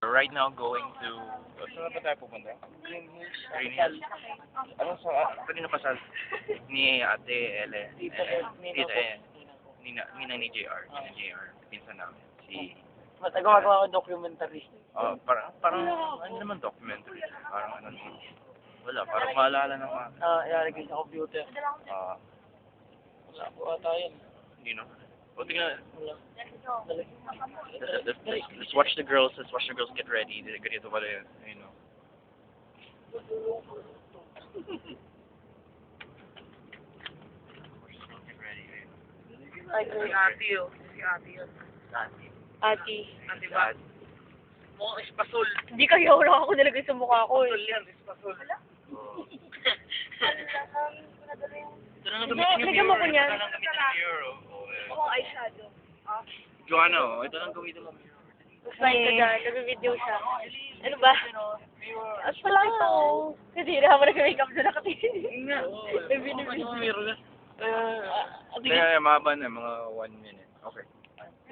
We're right now going to... Saan ba tayo pupunta? Green Hills. Green Hills. Ano sa... Kanina pa sa... Ni Ate Ele. Tita Ed, Nina Tita po. E. Nina ni JR. Nina JR. Pinsan namin. Si... Gumagawa ko documentary. Parang ano naman documentary. Parang ano naman. Wala, parang maalala ng mga... Ilalagay sa computer. Wala po ata yun. Hindi no? O tingnan, Wala. Dali. let's watch the girls. Let's watch the girls get ready. Ganito pala yun. Ayun no. Get ready. Ayun. Ay, Si ate yun. Si ate yun. Ati. Ate ba? Mukhang espasol. Hindi kaya wala ako nilagay sa mukha ko Espasol eh. yan, espasol. Ito na lang Hindi, gamitin yung lagyan mo ko mirror. niyan. Ito na lang gamitin yung mirror. Mukhang eyeshadow. Joanna, ito lang gamitin mo. Slide ka dyan, nag-video siya. Ano ba? At pala ito. Kasi hindi naman nag-makeup na nakatingin. May binibidyo. Kaya mahaba na, mga 1 minute. Okay.